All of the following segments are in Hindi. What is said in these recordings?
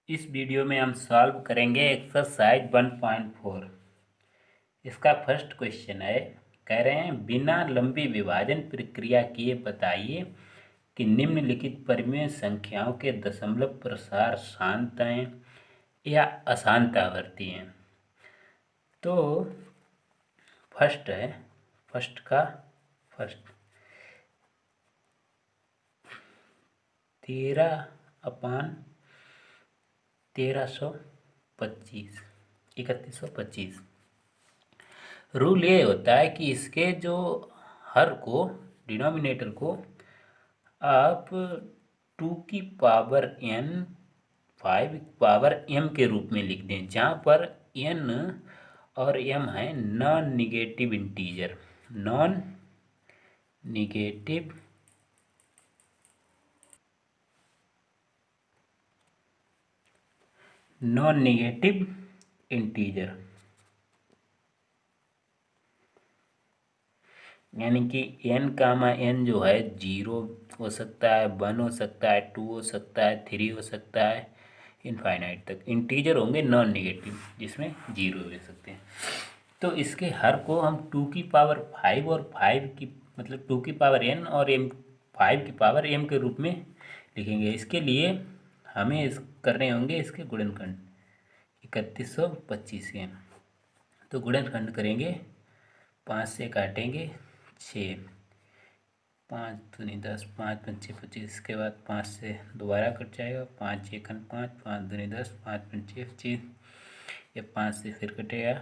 इस वीडियो में हम सॉल्व करेंगे एक्सरसाइज 1.4। इसका फर्स्ट क्वेश्चन है, कह रहे हैं बिना लंबी विभाजन प्रक्रिया किए बताइए कि निम्नलिखित परिमेय संख्याओं के दशमलव प्रसार शांत हैं या अशांत आवर्ती हैं। तो फर्स्ट 31/1325 रूल ये होता है कि इसके जो हर को डिनोमिनेटर को आप 2 की पावर n 5 की पावर m के रूप में लिख दें, जहाँ पर n और m है non negative integer. Non negative integer यानी कि n, जो है 0 हो सकता है, 1 हो सकता है, 2 हो सकता है, 3 हो सकता है, इनफाइनाइट तक इंटीजर होंगे नॉन निगेटिव, जिसमें 0 हो सकते हैं। तो इसके हर को हम 2 की पावर 5 और 5 की मतलब 2 की पावर n और m 5 की पावर m के रूप में लिखेंगे। इसके लिए हमें करने होंगे इसके गुणनखंड 3125 के। तो गुणनखंड करेंगे, 5 से काटेंगे 6, 5 दूनी 10, 5 पंचे 25। इसके बाद 5 से दोबारा कट जाएगा, 5 एकन 5, 5 दूनी 10, 5 पंचे 25। ये 5 से फिर कटेगा,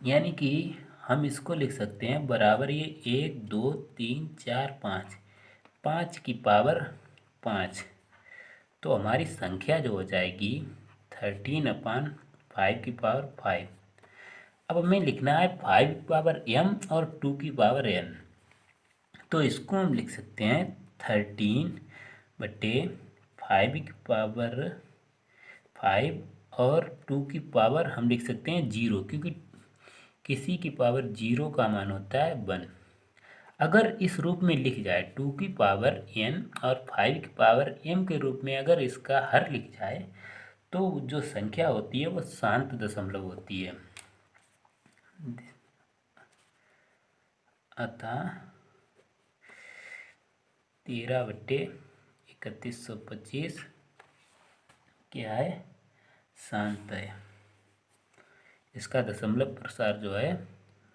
यानी कि हम इसको लिख सकते हैं बराबर ये 1 2 3 4 5, 5 की पावर 5। तो हमारी संख्या जो हो जाएगी 13/5 की पावर 5। अब हमें लिखना है 5 की पावर m और 2 की पावर n। तो इसको हम लिख सकते हैं 13/5 की पावर 5 और 2 की पावर हम लिख सकते हैं 0, क्योंकि किसी की पावर 0 का मान होता है 1। अगर इस रूप में लिख जाए 2 की पावर n और 5 की पावर m के रूप में अगर इसका हर लिख जाए तो जो संख्या होती है वो शांत दशमलव होती है। अतः 13/3125 क्या है, शांत है। इसका दशमलव प्रसार जो है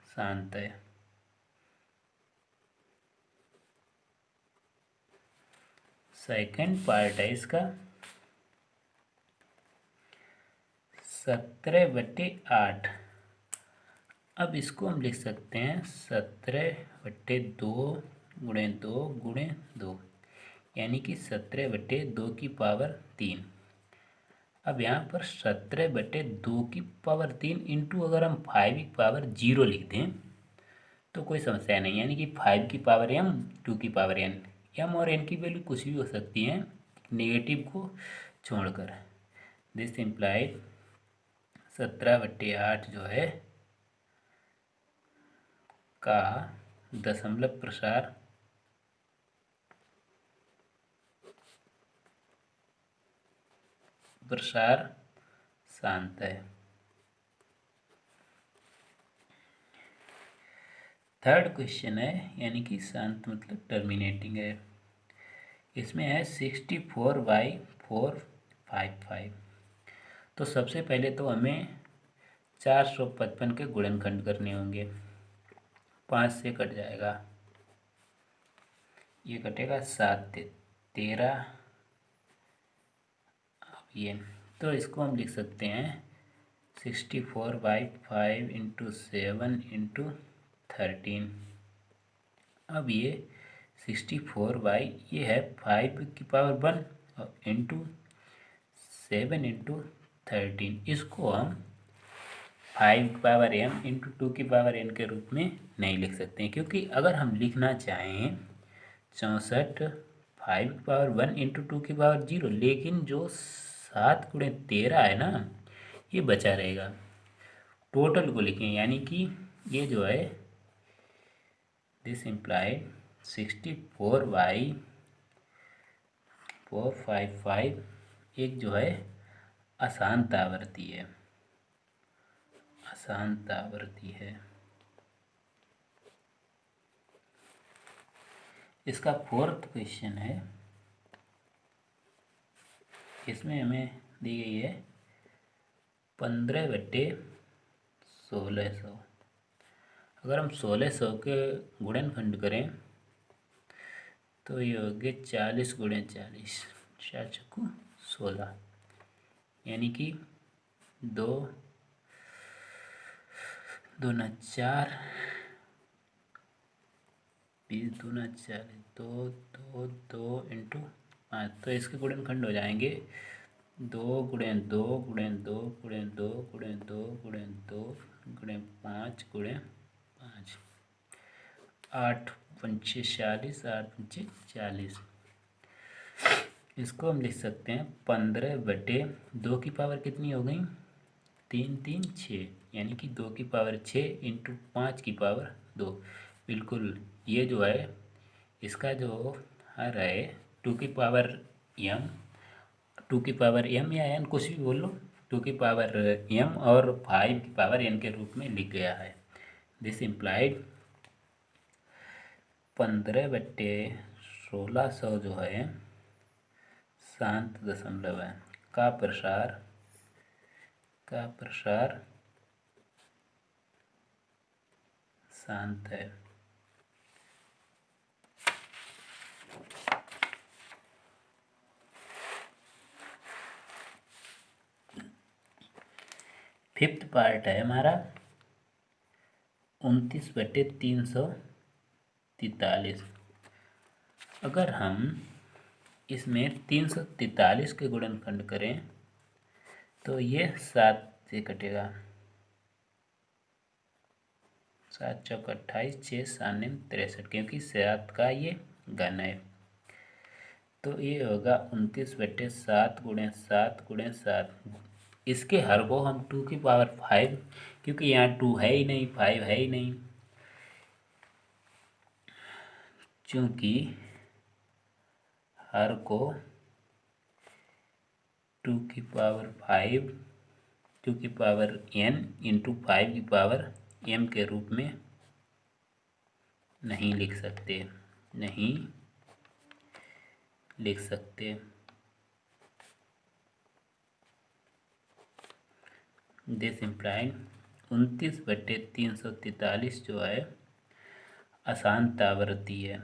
शांत है। सेकंड पार्ट है इसका 17/8। अब इसको हम लिख सकते हैं 17/2 गुणे 2 गुणे 2, यानी कि 17/2 की पावर 3। अब यहाँ पर 17/2 की पावर 3 इंटू अगर हम 5 की पावर 0 लिख दें तो कोई समस्या नहीं, यानी कि 5 की पावर m 2 की पावर n। m और n की वैल्यू कुछ भी हो सकती है नेगेटिव को छोड़कर। दिस इम्प्लाइड 17/8 जो है का दशमलव प्रसार शांत है। थर्ड क्वेश्चन है, यानी कि शांत मतलब टर्मिनेटिंग है। इसमें है 64/455। तो सबसे पहले तो हमें 455 के गुणनखंड करने होंगे। 5 से कट जाएगा, ये कटेगा 7 13। अब ये तो इसको हम लिख सकते हैं 64/5 इंटू 7 इंटू 13। अब ये 64 ये है 5 की पावर 1 और इंटू 7 इंटू 13। इसको हम 5 की पावर m इंटू 2 की पावर n के रूप में नहीं लिख सकते हैं, क्योंकि अगर हम लिखना चाहें 64 5 की पावर 1 इंटू 2 की पावर 0, लेकिन जो 7 गुणे 13 है ना, ये बचा रहेगा। टोटल को लिखें, यानी कि ये जो है दिस इम्प्लाइड 64/455 एक जो है अशांत आवृत्ति है, अशांत आवृत्ति है। इसका फोर्थ क्वेश्चन है, इसमें हमें दी गई है 15/1600। अगर हम 1600 के गुणनखंड करें तो ये हो गया 40 × 40, 4×16, यानी कि 2 दूना 4, 20 दूना 40, 2 2 2 × 5, तो इसके गुणनखंड हो जाएंगे 2 × 2 × 2 × 2 × 2 × 2 × 5 × 5, 8 पंचे 40, 8 पंचे 40। इसको हम लिख सकते हैं 15/2 की पावर कितनी हो गई, 3 3 6, यानी कि 2 की पावर 6 × 5 की पावर 2। बिल्कुल ये जो है इसका जो हर है 2 की पावर m, 2 की पावर m या n कुछ भी बोल लो, 2 की पावर m और 5 की पावर n के रूप में लिख गया है। दिस इम्प्लाइड 15/1600 जो है शांत दशमलव है, का प्रसार शांत है। फिफ्थ पार्ट है हमारा 29/343। अगर हम इसमें 343 के गुणनखंड करें तो ये 7 से कटेगा, 7 × 28, 6 7 63, क्योंकि 7 का ये घन है। तो ये होगा 29/7 × 7 × 7। इसके हर को हम 2 की पावर 5, क्योंकि यहाँ 2 है ही नहीं, 5 है ही नहीं, चूँकि हर को 2 की पावर 5, 2 की पावर n × 5 की पावर m के रूप में नहीं लिख सकते, नहीं लिख सकते। दिस इम्प्लाइड 29/343 जो है अशांत आवृत्ति है,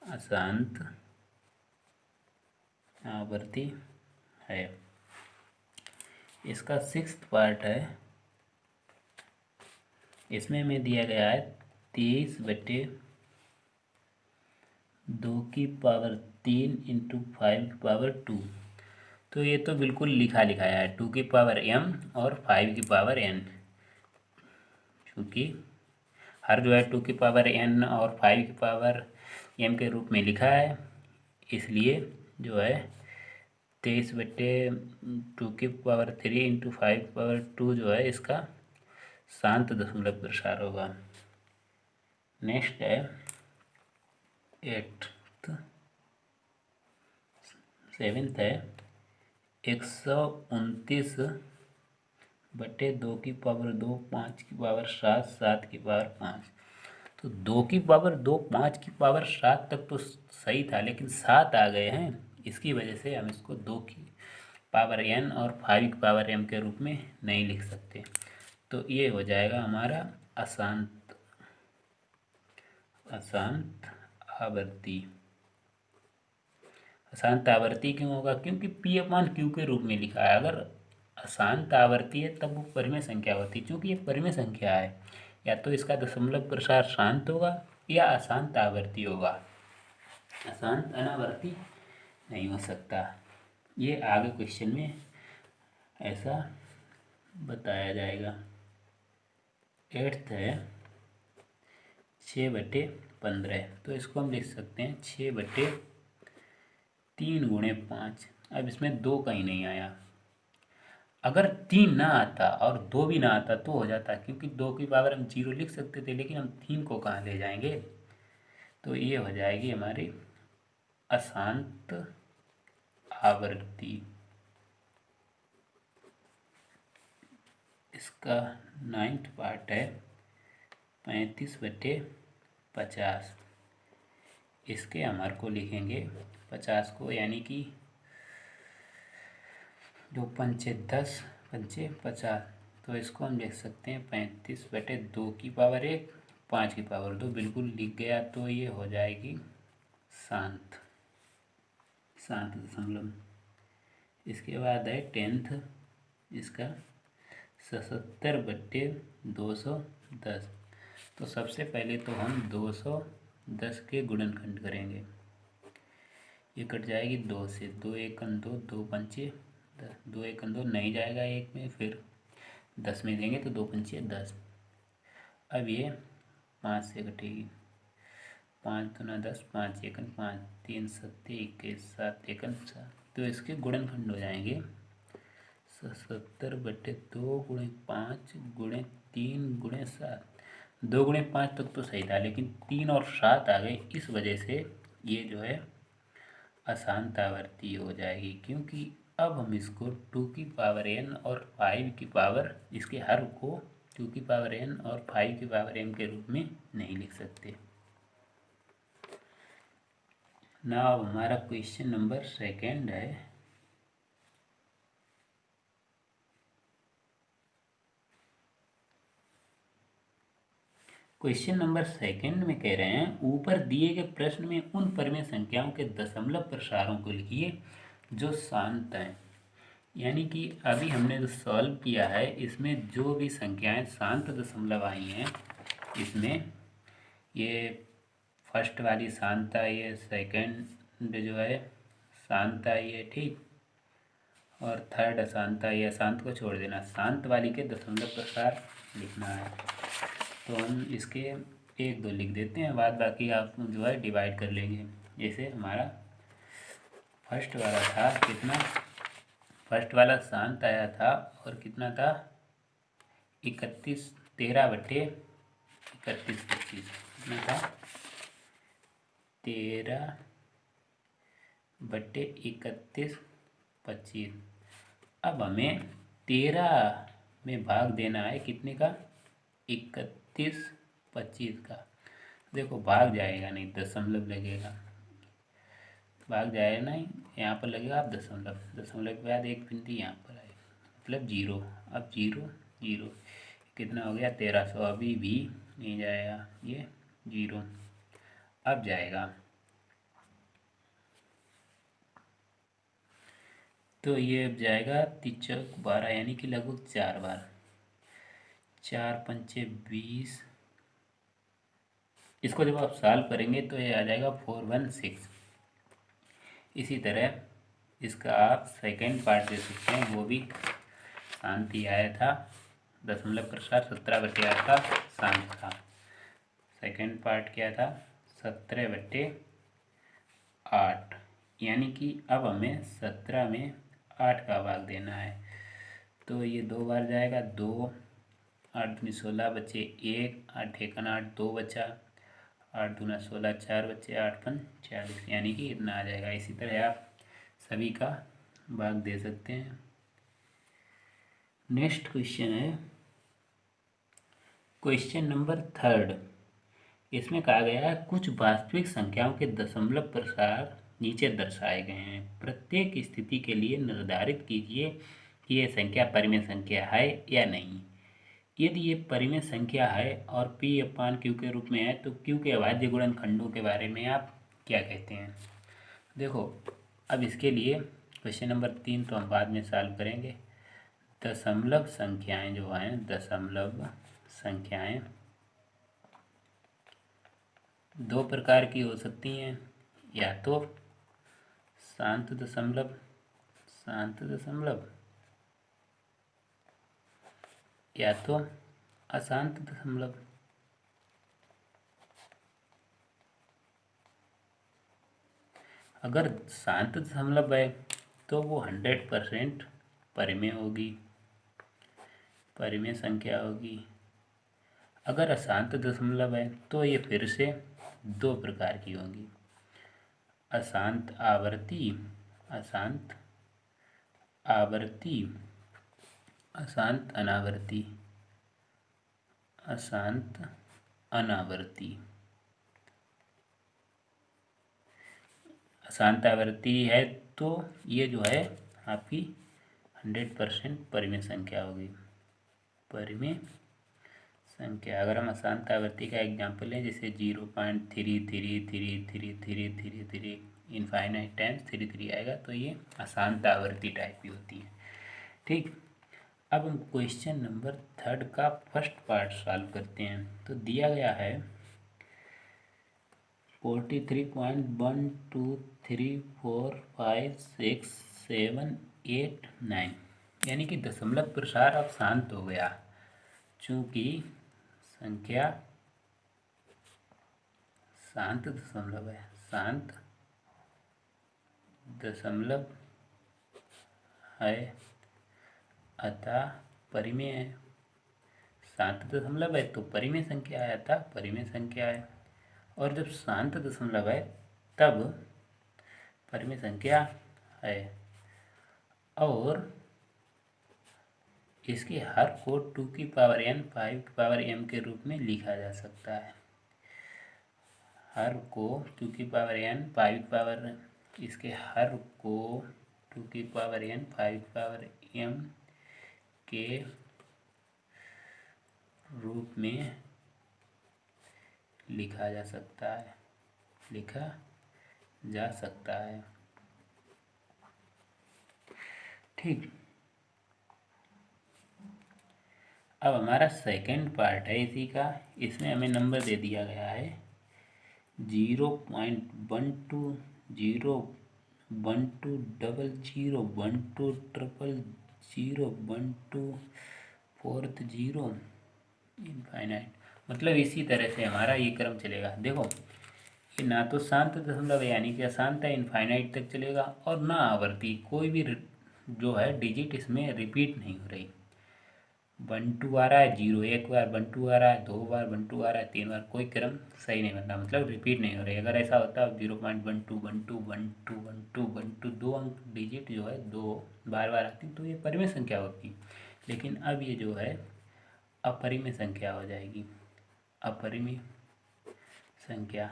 अशांत आवृत्ति है। इसका सिक्स्थ पार्ट है, इसमें हमें दिया गया है 23/2 की पावर 3 × 5 की पावर 2। तो ये तो बिल्कुल लिखा लिखाया है, 2 की पावर m और 5 की पावर n, क्योंकि हर जो है 2 की पावर n और 5 की पावर m के रूप में लिखा है, इसलिए जो है 23/2 की पावर 3 × 5 की पावर 2 जो है इसका शांत दशमलव प्रसार होगा। नेक्स्ट है 7th है 129/2 की पावर 2, 5 की पावर 7, 7 की पावर 5। तो 2 की पावर 2, 5 की पावर 7 तक तो सही था, लेकिन 7 आ गए हैं, इसकी वजह से हम इसको 2 की पावर n और 5 की पावर m के रूप में नहीं लिख सकते। तो ये हो जाएगा हमारा अशांत आवृत्ति। अशांत आवृत्ति क्यों होगा, क्योंकि P/Q के रूप में लिखा है। अगर अशांत आवृत्ति है तब वो परिमेय संख्या होती है, क्योंकि ये परिमेय संख्या है, या तो इसका दशमलव प्रसार शांत होगा या अशांत आवृत्ति होगा, अशांत अनावर्ती नहीं हो सकता। ये आगे क्वेश्चन में ऐसा बताया जाएगा। 8th है 6/15, तो इसको हम लिख सकते हैं 6/3 × 5। अब इसमें 2 कहीं नहीं आया, अगर 3 ना आता और 2 भी ना आता तो हो जाता, क्योंकि 2 की पावर हम 0 लिख सकते थे, लेकिन हम 3 को कहाँ ले जाएंगे, तो ये हो जाएगी हमारी अशांत आवृत्ति। इसका 9th पार्ट है 35/50। इसके हमारे को लिखेंगे 50 को, यानी कि 2 पंचे 10, पंचे 50। तो इसको हम लिख सकते हैं 35/2 की पावर 1, 5 की पावर 2। बिल्कुल लिख गया। तो ये हो जाएगी शांत दशमलव। इसके बाद है 10th, इसका 77/210। तो सबसे पहले तो हम 210 के गुणनखंड करेंगे। ये कट जाएगी 2 से, 2 एकम 2, 2 पंचे 10, 2 एकम 2 नहीं जाएगा एक में, फिर 10 में देंगे तो 2 पंचे 10। अब ये 5 से कटेगी, 5 दूना 10, 5 एकम 5, 3 सत्ते 21, 7 एकम 7। तो इसके गुणनखंड हो जाएंगे 77/2 गुणे 5 गुणे 3 गुणे 7। 2 गुणे 5 तक तो सही था, लेकिन 3 और 7 आ गए, इस वजह से ये जो है अशांत आवर्ती हो जाएगी। क्योंकि अब हम इसको 2 की पावर n और 5 की पावर, इसके हर को 2 की पावर n और 5 की पावर m के रूप में नहीं लिख सकते। नाउ हमारा क्वेश्चन नंबर 2 है। क्वेश्चन नंबर 2 में कह रहे हैं, ऊपर दिए गए प्रश्न में उन परिमेय संख्याओं के दशमलव प्रसारों को लिखिए जो शांत हैं। यानी कि अभी हमने जो सॉल्व किया है, इसमें जो भी संख्याएं शांत दशमलव आई हैं, इसमें ये फर्स्ट वाली शांत आई है, सेकंड जो है शांत आई है, ठीक, और थर्ड अशांत आई है। अशांत को छोड़ देना, शांत वाली के दशमलव प्रसार लिखना है। तो हम इसके 1 2 लिख देते हैं, बाद बाकी आप जो है डिवाइड कर लेंगे। जैसे हमारा फर्स्ट वाला था कितना, फर्स्ट वाला शांत आया था और कितना था 13/25 कितना था 13/3125। अब हमें 13 में भाग देना है कितने का, 31/25 का। देखो भाग जाएगा नहीं, दशमलव लगेगा, भाग जाएगा नहीं, यहाँ पर लगेगा आप दशमलव, दशमलव के बाद एक बिंदु यहाँ पर आएगा, मतलब 0। अब 0 0 कितना हो गया 1300। अभी भी नहीं जाएगा, ये 0 अब जाएगा। तो ये अब जाएगा 3 12, यानी कि लगभग 4 बार, 4 पंचे 20। इसको जब आप सॉल्व करेंगे तो ये आ जाएगा 416। इसी तरह इसका आप सेकंड पार्ट दे सकते हैं, वो भी शांत ही आया था, दशमलव प्रसार 17/8 का शांत था। सेकंड पार्ट क्या था 17/8, यानी कि अब हमें 17 में 8 का भाग देना है। तो ये 2 बार जाएगा, 2 8 दूनी 16 बचे 1, 8 एकन 8 2 बचा, 8 दूना 16 4 बचे, 8 पंच 40, यानी कि इतना आ जाएगा। इसी तरह आप सभी का भाग दे सकते हैं। नेक्स्ट क्वेश्चन है क्वेश्चन नंबर 3। इसमें कहा गया है कुछ वास्तविक संख्याओं के दशमलव प्रसार नीचे दर्शाए गए हैं। प्रत्येक स्थिति के लिए निर्धारित कीजिए कि यह संख्या परिमेय संख्या है या नहीं। यदि ये परिमेय संख्या है और P/Q के रूप में है, तो Q के अभाज्य गुणनखंडों के बारे में आप क्या कहते हैं। देखो, अब इसके लिए क्वेश्चन नंबर 3 तो हम बाद में सॉल्व करेंगे। दशमलव संख्याएं जो हैं, दशमलव संख्याएं 2 प्रकार की हो सकती हैं, या तो शांत दशमलव, या तो अशांत दशमलव। अगर शांत दशमलव है तो वो 100% परिमेय होगी, परिमेय संख्या होगी। अगर अशांत दशमलव है तो ये फिर से दो प्रकार की होंगी, अशांत आवर्ती, अशांत आवर्ती, अशांत अनावर्ती, अशांत अनावर्ती। अशांत आवर्ती है तो ये जो है आपकी 100% परिमेय संख्या होगी। परिमेय संख्या, अगर हम अशांत आवर्ती का एग्जाम्पल लें जैसे 0.33333333 इनफाइनाइट टाइम्स 33 आएगा, तो ये अशांत आवर्ती टाइप की होती है। ठीक, अब हम क्वेश्चन नंबर 3 का फर्स्ट पार्ट सॉल्व करते हैं। तो दिया गया है 43.123456789, यानी कि दशमलव प्रसार अब शांत हो गया, चूंकि संख्या शांत दशमलव है, शांत दशमलव है, अतः परिमेय है। शांत दशमलव है तो परिमेय संख्या है, अतः परिमेय संख्या है। और जब शांत दशमलव है तब परिमेय संख्या है, और इसके हर को 2 की पावर n 5 की पावर m के रूप में लिखा जा सकता है। हर को 2 की पावर n 5 की पावर, इसके हर को 2 की पावर n 5 की पावर m के रूप में लिखा जा सकता है, लिखा जा सकता है। ठीक, अब हमारा सेकंड पार्ट है इसी का। इसमें हमें नंबर दे दिया गया है 0.12 01200 1200 1240 इनफाइनाइट, मतलब इसी तरह से हमारा ये क्रम चलेगा। देखो ये ना तो शांत दशमलव यानी कि अशांत है, इनफाइनाइट तक चलेगा, और ना आवर्ती, कोई भी जो है डिजिट इसमें रिपीट नहीं हो रही। 1 2 आ रहा है, 0 एक बार 1 2 आ रहा है, 2 बार 1 2 आ रहा है, 3 बार, कोई क्रम सही नहीं बन रहा, मतलब रिपीट नहीं हो रही। अगर ऐसा होता है 0.12 दो अंक डिजिट जो है दो बार बार आती तो ये परिमेय संख्या होती, लेकिन अब ये जो है अपरिमेय संख्या हो जाएगी, अपरिमेय संख्या।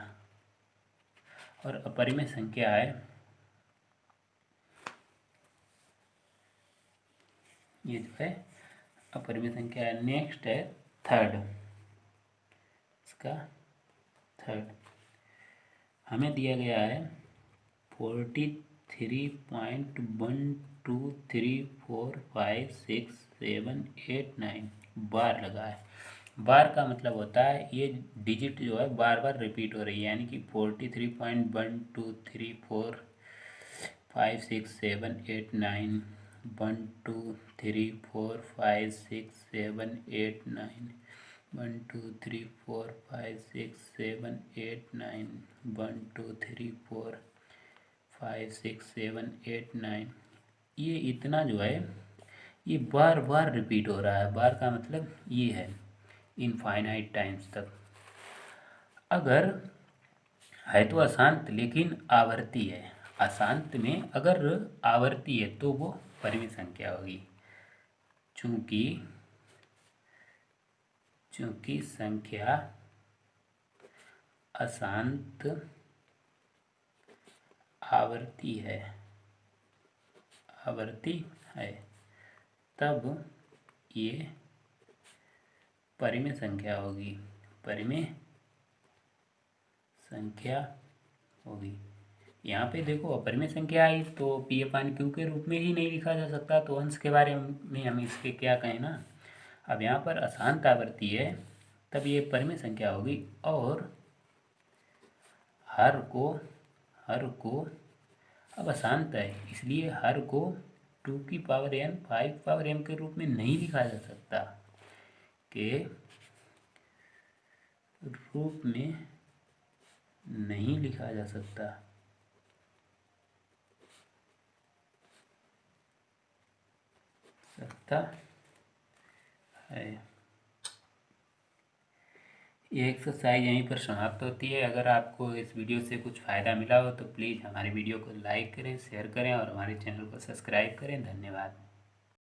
और अपरिमेय संख्या है, ये जो है अपरिमेय संख्या है। नेक्स्ट है थर्ड, इसका थर्ड हमें दिया गया है 43.123456789 बार लगा है। बार का मतलब होता है ये डिजिट जो है बार बार रिपीट हो रही है, यानी कि 43.123456789 1 2 3 4 5 6 7 8 9 1 2 3 4 5 6 7 8 9 1 2 3 4 5 6 7 8 9, ये इतना जो है ये बार बार रिपीट हो रहा है। बार का मतलब ये है इनफाइनाइट टाइम्स तक। अगर है तो अशांत लेकिन आवर्ती है, अशांत में अगर आवर्ती है तो वो परिमेय संख्या होगी, चूंकि संख्या अशांत आवर्ती है, आवर्ती है, तब ये परिमेय संख्या होगी, परिमेय संख्या होगी। यहाँ पे देखो अपरिमेय संख्या आई तो P/Q के रूप में ही नहीं लिखा जा सकता, तो अंश के बारे में हम इसके क्या कहें ना। अब यहाँ पर अशांत आवर्ती है तब ये परिमेय संख्या होगी, और हर को अब अशांत है इसलिए हर को 2 की पावर n 5 की पावर m के रूप में नहीं लिखा जा सकता, के रूप में नहीं लिखा जा सकता। है ये एक्सरसाइज यहीं पर समाप्त होती है। अगर आपको इस वीडियो से कुछ फ़ायदा मिला हो तो प्लीज़ हमारे वीडियो को लाइक करें, शेयर करें और हमारे चैनल को सब्सक्राइब करें। धन्यवाद।